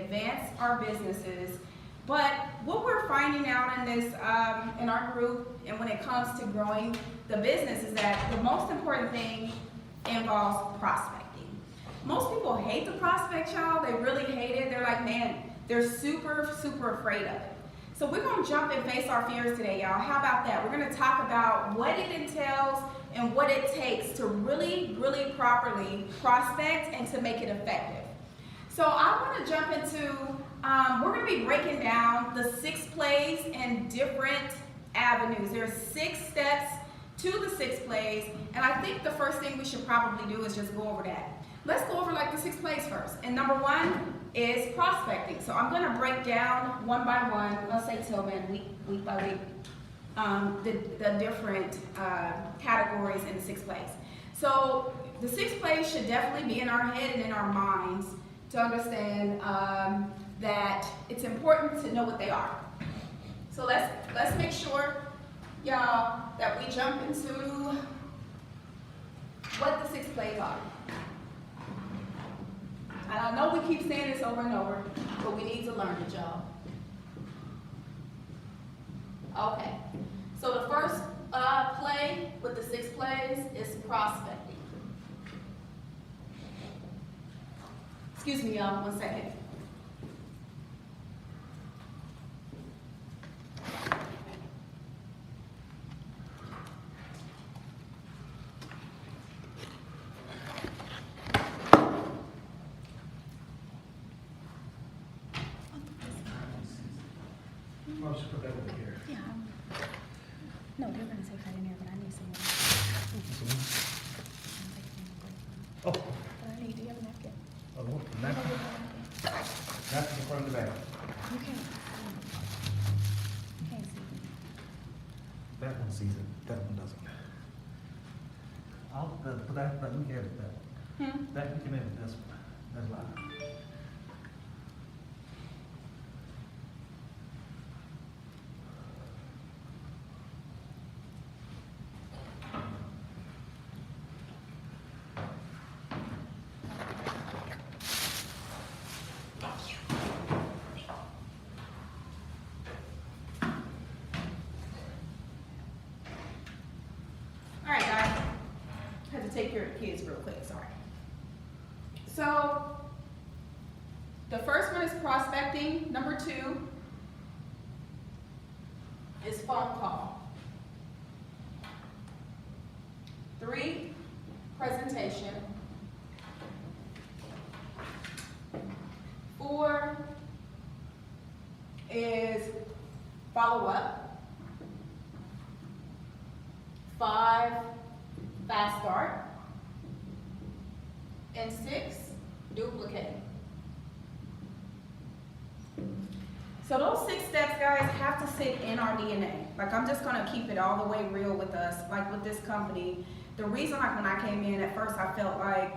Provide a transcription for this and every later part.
advance our businesses. But what we're finding out in this, in our group, and when it comes to growing the business, is that the most important thing involves prospecting. Most people hate the prospect, y'all. They really hate it. They're like, man, they're super, super afraid of it. So we're gonna jump and face our fears today, y'all. How about that? We're gonna talk about what it entails and what it takes to really, really properly prospect and to make it effective. So I wanna jump into, we're gonna be breaking down the 6 plays in different avenues. There's 6 steps to the 6 plays, and I think the first thing we should probably do is just go over that. Let's go over like the 6 plays first. And number 1 is prospecting. So I'm gonna break down one by one, let's say Tillman, week by week, the different categories in the 6 plays. So the 6 plays should definitely be in our head and in our minds to understand that it's important to know what they are. So let's make sure, y'all, that we jump into what the 6 plays are. And I know we keep saying this over and over, but we need to learn it, y'all. Okay, so the first play with the 6 plays is prospecting. Excuse me, y'all, one second. I'll just put that over here. Yeah. No, they're gonna say cut in there, but I need someone. Oh, But I need, do you have a napkin? the napkin. Napkin in front of the back. You can't. You can't see. That one sees it, that one doesn't. I'll, but that, we can edit that one. That we can edit, that's live. All right, guys. I had to take care of the kids real quick, sorry. So, the first one is prospecting. Number 2 is phone call. 3, presentation. 4 is follow up. 5, fast start. And 6, duplicate. So those 6 steps, guys, have to sit in our DNA. Like, I'm just gonna keep it all the way real with us, like with this company. The reason, like, when I came in at first, I felt like,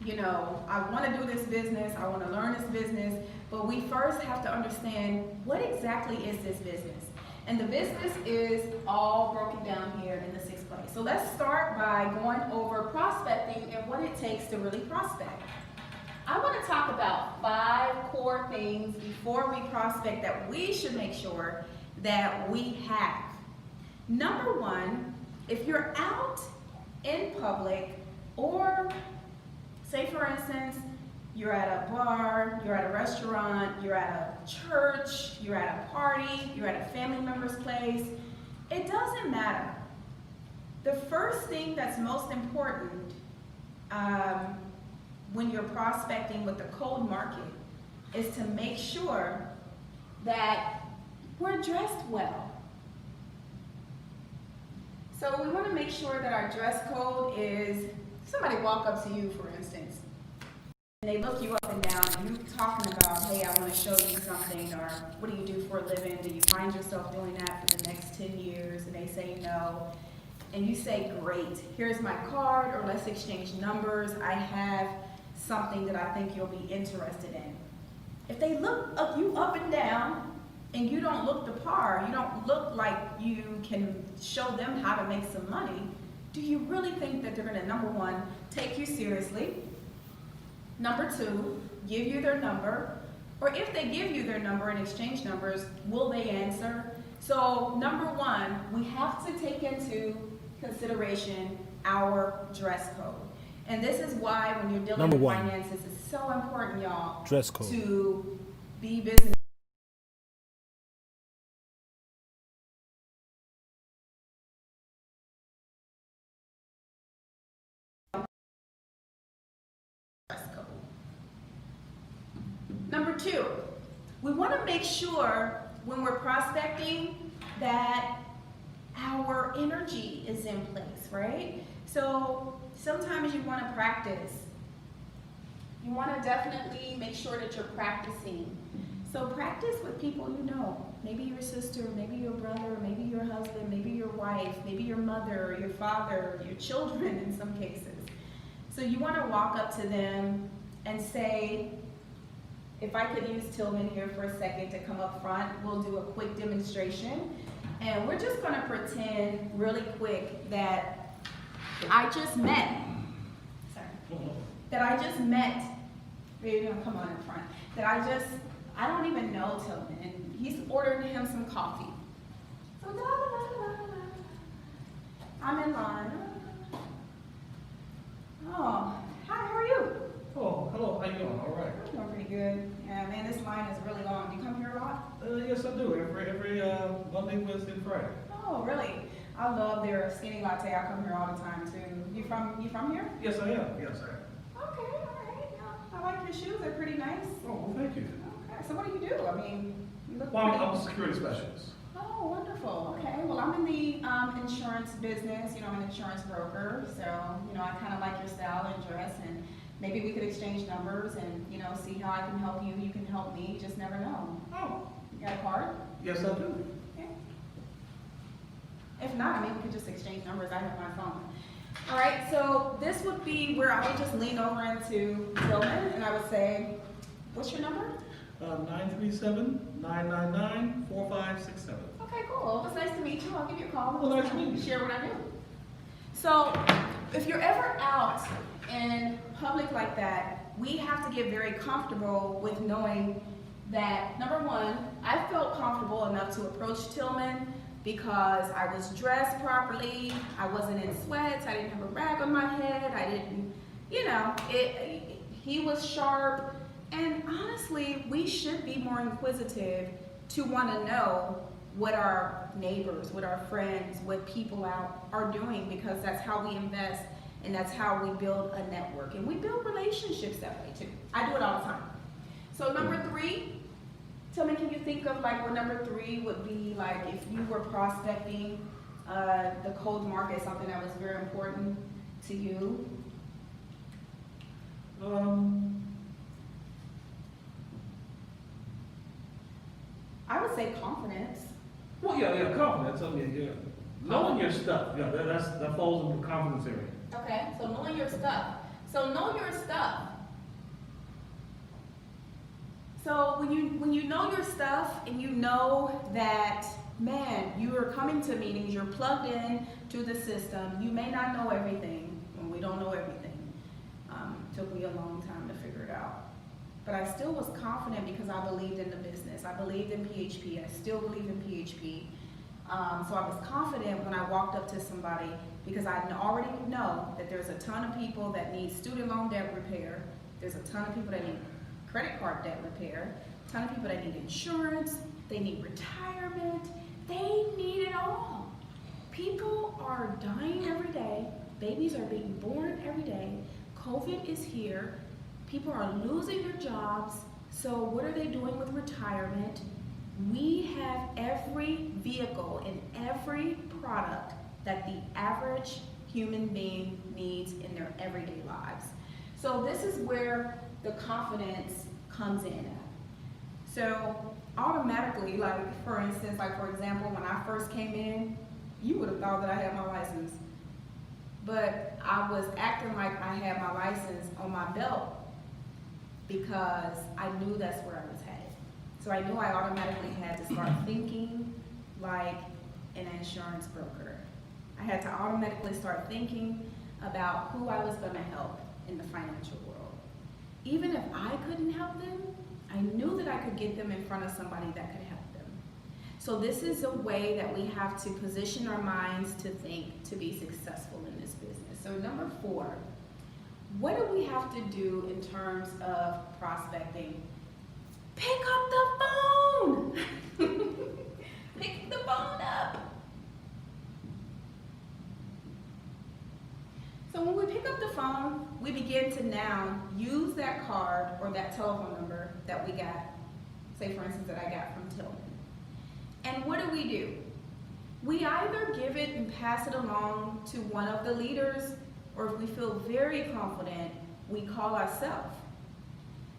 you know, I wanna do this business, I wanna learn this business, but we first have to understand what exactly is this business. And the business is all broken down here in the 6 plays. So let's start by going over prospecting and what it takes to really prospect. I want to talk about 5 core things before we prospect that we should make sure that we have. Number 1, if you're out in public, or say for instance, you're at a bar, you're at a restaurant, you're at a church, you're at a party, you're at a family member's place, it doesn't matter. The first thing that's most important when you're prospecting with the cold market is to make sure that we're dressed well. So we want to make sure that our dress code is, somebody walk up to you, for instance, and they look you up and down, and you talking about, hey, I want to show you something, or what do you do for a living? Do you find yourself doing that for the next 10 years? And they say no. And you say, great, here's my card, or let's exchange numbers. I have something that I think you'll be interested in. If they look you up and down, and you don't look the par, you don't look like you can show them how to make some money, do you really think that they're gonna, number 1, take you seriously? Number 2, give you their number, Or if they give you their number and exchange numbers, will they answer? So number one, we have to take into consideration our dress code. And this is why when you're dealing with finances, it's so important, y'all, Dress code. to be business. Dress code. Number two, we want to make sure when we're prospecting that our energy is in place, right? So sometimes you want to practice. You want to definitely make sure that you're practicing. So practice with people you know. Maybe your sister, maybe your brother, maybe your husband, maybe your wife, maybe your mother, your father, your children in some cases. So you want to walk up to them and say, if I could use Tillman here for a second to come up front, we'll do a quick demonstration. And we're just gonna pretend really quick that I just met, maybe don't come on in front, I don't even know Tillman, and he's ordering him some coffee. So I'm in line. Oh, hi, how are you? Oh, hello, how you doing? All right. I'm doing pretty good. Yeah, man, this line is really long. Do you come here a lot? Yes, I do. Every Monday, Wednesday, and Friday. Oh, really? I love their skinny latte. I come here all the time too. You from here? Yes, I am. Yes, I am. Okay, all right. Yeah, I like your shoes. They're pretty nice. Oh, well, thank you. Okay, so what do you do? I mean, you look Well, pretty. I'm a security specialist. Oh, wonderful. Okay. Well, I'm in the insurance business. You know, I'm an insurance broker. So, you know, I kind of like your style and dress, and maybe we could exchange numbers and, you know, see how I can help you. You can help me. You just never know. Oh. You got a card? Yes, I do. Okay. If not, I mean, we could just exchange numbers. I have my phone. All right. So this would be where I would just lean over into Tillman and I would say, what's your number? 937-999-4567. Okay, cool. It was nice to meet you. I'll give you a call. Well, nice to meet you. Share what I do. So, if you're ever out in public like that, we have to get very comfortable with knowing that, number one, I felt comfortable enough to approach Tillman because I was dressed properly, I wasn't in sweats, I didn't have a rag on my head, I didn't, you know, he was sharp, and honestly, we should be more inquisitive to want to know what our neighbors, what our friends, what people out are doing, because that's how we invest and that's how we build a network. And we build relationships that way too. I do it all the time. So number three, tell me, can you think of like what number three would be like if you were prospecting the cold market, something that was very important to you? I would say confidence. Well, yeah, confidence. I mean, yeah, knowing your stuff. Yeah, that falls into the confidence area. Okay, so knowing your stuff. So know your stuff. So when you know your stuff and you know that, man, you are coming to meetings, you're plugged in to the system. You may not know everything, and we don't know everything. Took me a long time to figure it out. But I still was confident because I believed in the business. I believed in PHP. I still believe in PHP. So I was confident when I walked up to somebody because I already know that there's a ton of people that need student loan debt repair. There's a ton of people that need credit card debt repair. A ton of people that need insurance. They need retirement. They need it all. People are dying every day. Babies are being born every day. COVID is here. People are losing their jobs. So what are they doing with retirement? We have every vehicle and every product that the average human being needs in their everyday lives. So this is where the confidence comes in at. So automatically, like for instance, like for example, when I first came in, you would have thought that I had my license. But I was acting like I had my license on my belt because I knew that's where I was headed. So I knew I automatically had to start thinking like an insurance broker. I had to automatically start thinking about who I was going to help in the financial world. Even if I couldn't help them, I knew that I could get them in front of somebody that could help them. So this is a way that we have to position our minds to think to be successful in this business. So number 4, what do we have to do in terms of prospecting? Pick up the phone. Pick the phone up. So when we pick up the phone, we begin to now use that card or that telephone number that we got, say for instance that I got from Tillman. And what do? We either give it and pass it along to one of the leaders, or if we feel very confident, we call ourselves.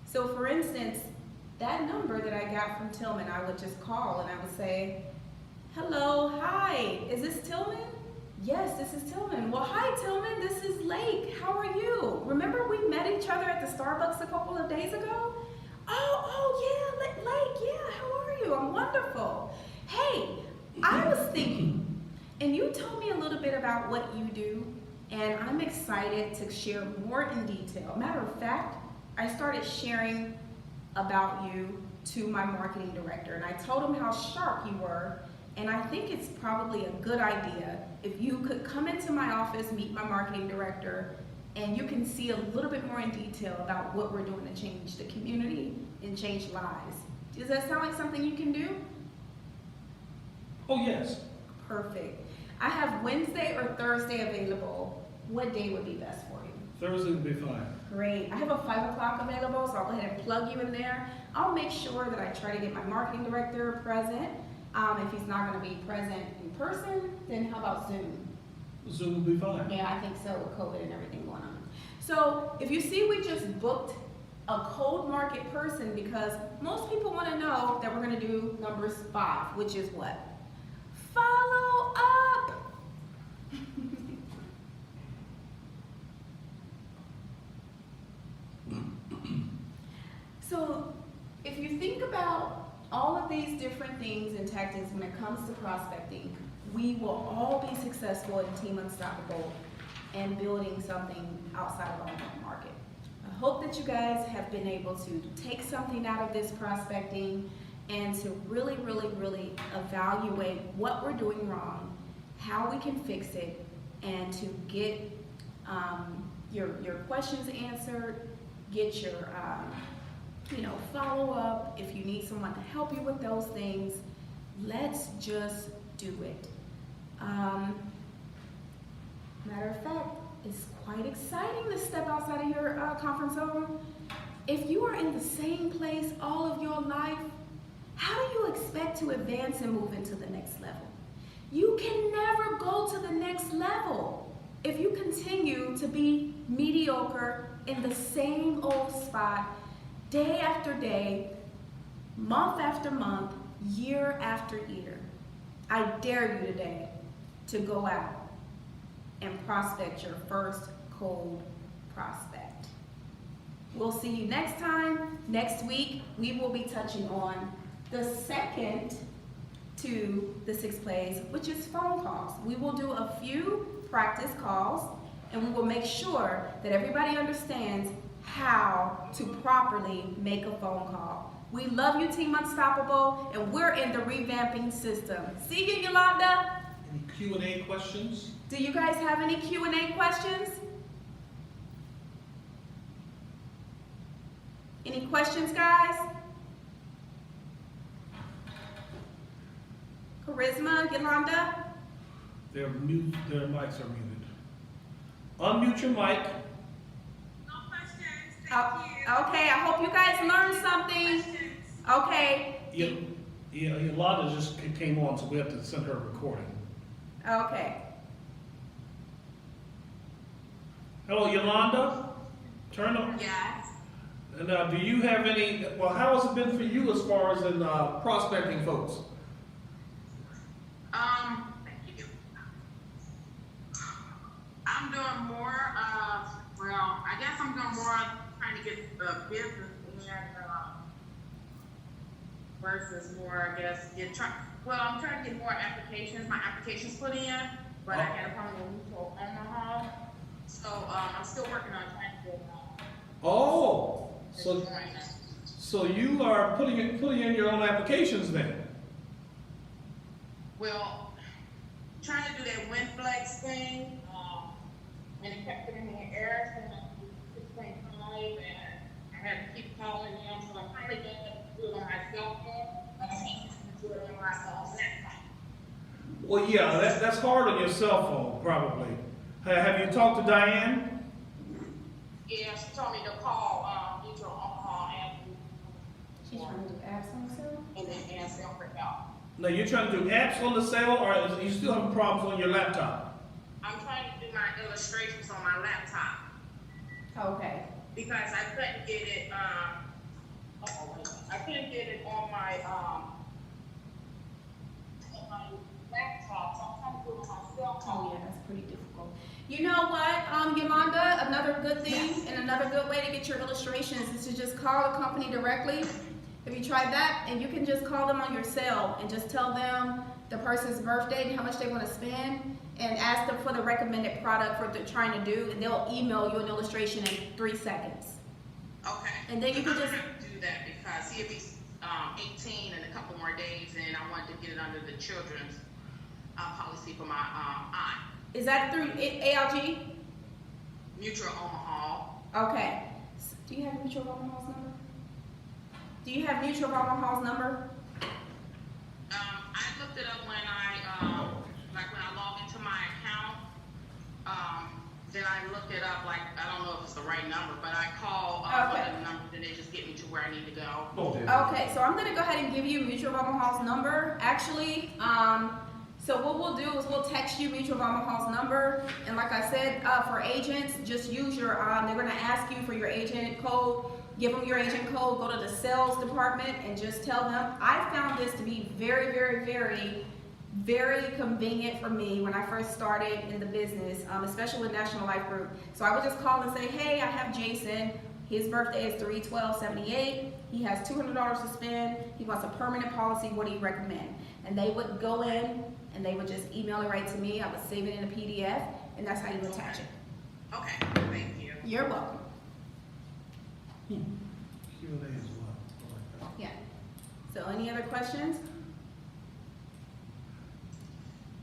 So for instance, that number that I got from Tillman, I would just call and I would say, hello, hi, is this Tillman? Yes, this is Tillman. Well, hi Tillman, this is Lake. How are you? Remember we met each other at the Starbucks a couple of days ago? Oh yeah, Lake, yeah, how are you? I'm wonderful. Hey, I was thinking, and you told me a little bit about what you do, and I'm excited to share more in detail. Matter of fact, I started sharing about you to my marketing director, and I told him how sharp you were, and I think it's probably a good idea if you could come into my office, meet my marketing director, and you can see a little bit more in detail about what we're doing to change the community and change lives. Does that sound like something you can do? Oh, yes. Perfect. I have Wednesday or Thursday available. What day would be best for you? Thursday would be fine. Great. I have a 5 o'clock available, so I'll go ahead and plug you in there. I'll make sure that I try to get my marketing director present. If he's not going to be present in person, then how about Zoom? Zoom would be fine. Yeah, I think so, with COVID and everything going on. So if you see, we just booked a cold market person because most people want to know that we're going to do number 5, which is what? Follow up. So if you think about all of these different things and tactics when it comes to prospecting, we will all be successful in Team Unstoppable and building something outside of our home market. I hope that you guys have been able to take something out of this prospecting and to really, really, really evaluate what we're doing wrong, how we can fix it, and to get your questions answered, get your follow up. If you need someone to help you with those things, let's just do it. Matter of fact, it's quite exciting to step outside of your comfort zone. If you are in the same place all of your life, how do you expect to advance and move into the next level? You can never go to the next level if you continue to be mediocre in the same old spot day after day, month after month, year after year. I dare you today to go out and prospect your first cold prospect. We'll see you next time. Next week, we will be touching on the second to the 6 plays, which is phone calls. We will do a few practice calls, and we will make sure that everybody understands how to properly make a phone call. We love you, Team Unstoppable, and we're in the revamping system. See you, Yolanda. Any Q&A questions? Do you guys have any Q&A questions? Any questions, guys? Charisma, Yolanda? Their mics are muted. Unmute your mic. No questions, thank you. Okay, I hope you guys learned something. Okay. Yolanda just came on, so we have to send her a recording. Okay. Hello, Yolanda? Turn on. Yes. And do you have any, well, how has it been for you as far as in prospecting folks? Thank you. I'm doing more, I guess I'm doing more trying to get the business in, versus more, I guess, I'm trying to get more applications, my applications put in, but I had a problem with Omaha, so, I'm still working on trying to get, Oh, so So you are putting in your own applications then? Well, trying to do that WinFlex thing, and it kept putting me in errors, and I was 6.5, and I had to keep calling them, so I finally got to do it on my cell phone, but I can't do it on my laptop. Well, yeah, that's hard on your cell phone, probably. Have you talked to Diane? Yeah, she told me to call, Mutual Omaha She's trying to do apps on herself? and then ask them for help. No, you're trying to do apps on the cell, or is you still having problems on your laptop? I'm trying to do my illustrations on my laptop Okay. because I couldn't get it, I couldn't get it on my laptop, so I'm trying to do it on my cell Oh phone. yeah, that's pretty difficult. You know what, Yolanda, another good thing and another good way to get your illustrations is to just call the company directly. Have you tried that? And you can just call them on your cell and just tell them the person's birthday and how much they want to spend and ask them for the recommended product for what they're trying to do, and they'll email you an illustration in 3 seconds. Okay. And then you can I'm just, gonna have to do that because he'll be 18 in a couple more days, and I wanted to get it under the children's policy for my aunt, is that through ALG? Mutual Omaha. Okay. Do you have Mutual of Omaha's number? Do you have Mutual of Omaha's number? I looked it up when like when I log into my account. Then I looked it up, like, I don't know if it's the right number, but I call one Okay. of the numbers and they just get me to where I need to go. Okay, so I'm gonna go ahead and give you Mutual of Omaha's number. Actually, so what we'll do is we'll text you Mutual of Omaha's number, and like I said, for agents, just use your, they're gonna ask you for your agent code. Give them your agent code, go to the sales department, and just tell them, I found this to be very, very, very, very convenient for me when I first started in the business, especially with National Life Group. So I would just call and say, hey, I have Jason. His birthday is 3/12/78. He has $200 to spend. He wants a permanent policy. What do you recommend? And they would go in and they would just email it right to me. I would save it in a PDF, and that's how you attach it. Okay, thank you. You're welcome. Q&A as well. Yeah. So any other questions?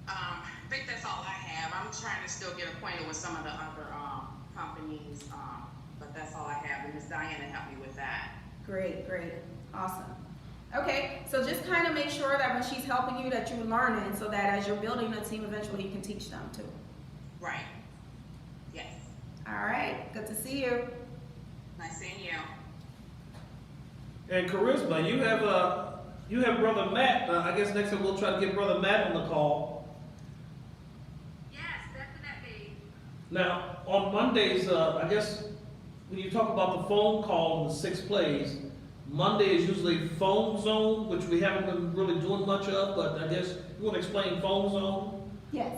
I think that's all I have. I'm trying to still get acquainted with some of the other companies, but that's all I have. And Ms. Diana helped me with that. Great, great, awesome. Okay, so just kind of make sure that when she's helping you that you're learning, so that as you're building a team, eventually you can teach them too. Right. Yes. All right, good to see you. Nice seeing you. And Charisma, you have Brother Matt. I guess next time we'll try to get Brother Matt on the call. Yes, definitely. Now, on Mondays, I guess when you talk about the phone call and the 6 plays, Monday is usually phone zone, which we haven't been really doing much of, but I guess you want to explain phone zone? Yes.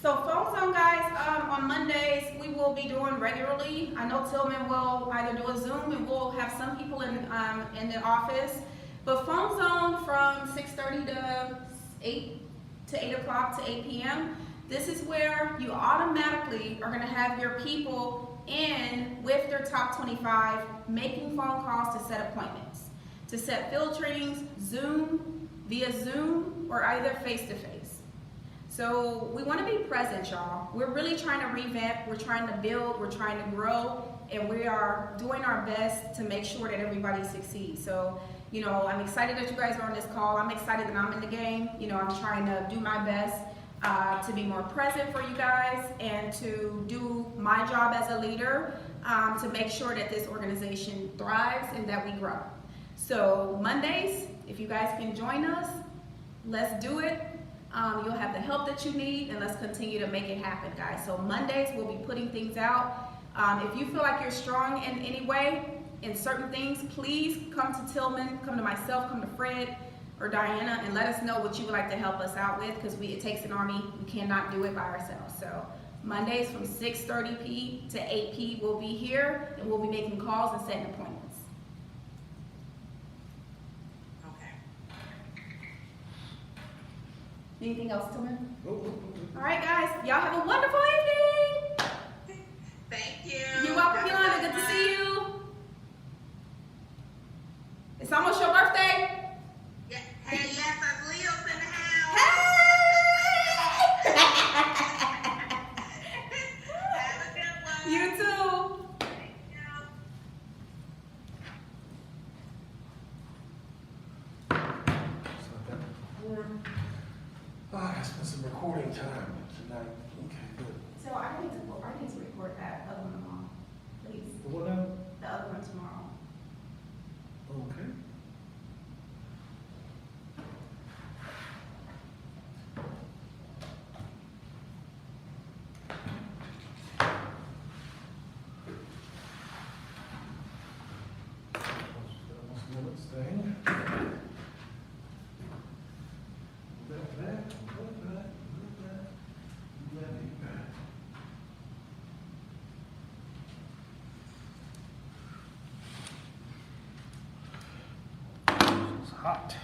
So phone zone, guys, on Mondays, we will be doing regularly. I know Tillman will either do a Zoom and we'll have some people in the office. But phone zone from 6:30 to 8 o'clock to 8 p.m. This is where you automatically are gonna have your people in with their top 25 making phone calls to set appointments, to set filterings, via Zoom, or either face-to-face. So we want to be present, y'all. We're really trying to revamp, we're trying to build, we're trying to grow, and we are doing our best to make sure that everybody succeeds. So, you know, I'm excited that you guys are on this call. I'm excited that I'm in the game. You know, I'm trying to do my best to be more present for you guys and to do my job as a leader to make sure that this organization thrives and that we grow. So Mondays, if you guys can join us, let's do it. You'll have the help that you need, and let's continue to make it happen, guys. So Mondays, we'll be putting things out. If you feel like you're strong in any way, in certain things, please come to Tillman, come to myself, come to Fred or Diana, and let us know what you would like to help us out with, because it takes an army. We cannot do it by ourselves. So Mondays from 6:30 p to 8 p, we'll be here, and we'll be making calls and setting appointments. Okay. Anything else, Tillman? Oh. All right, guys. Y'all have a wonderful evening. Thank you. You're welcome, Have a Yolanda. good Good to one. see you. I gotta spend some recording time tonight. Okay, good. So I need to record that other one tomorrow, please. What now? The other one tomorrow. Okay. Thing. It's hot.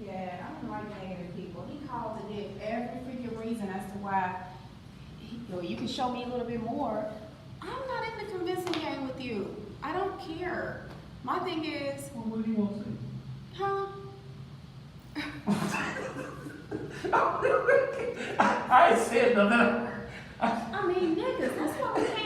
Yeah, I don't like negative people. He called to give every freaking reason as to why, you can show me a little bit more. I'm not in the convincing game with you. I don't care. My thing is, Well, what do you want to say? huh? I ain't said nothing. I mean, niggas, that's why we can't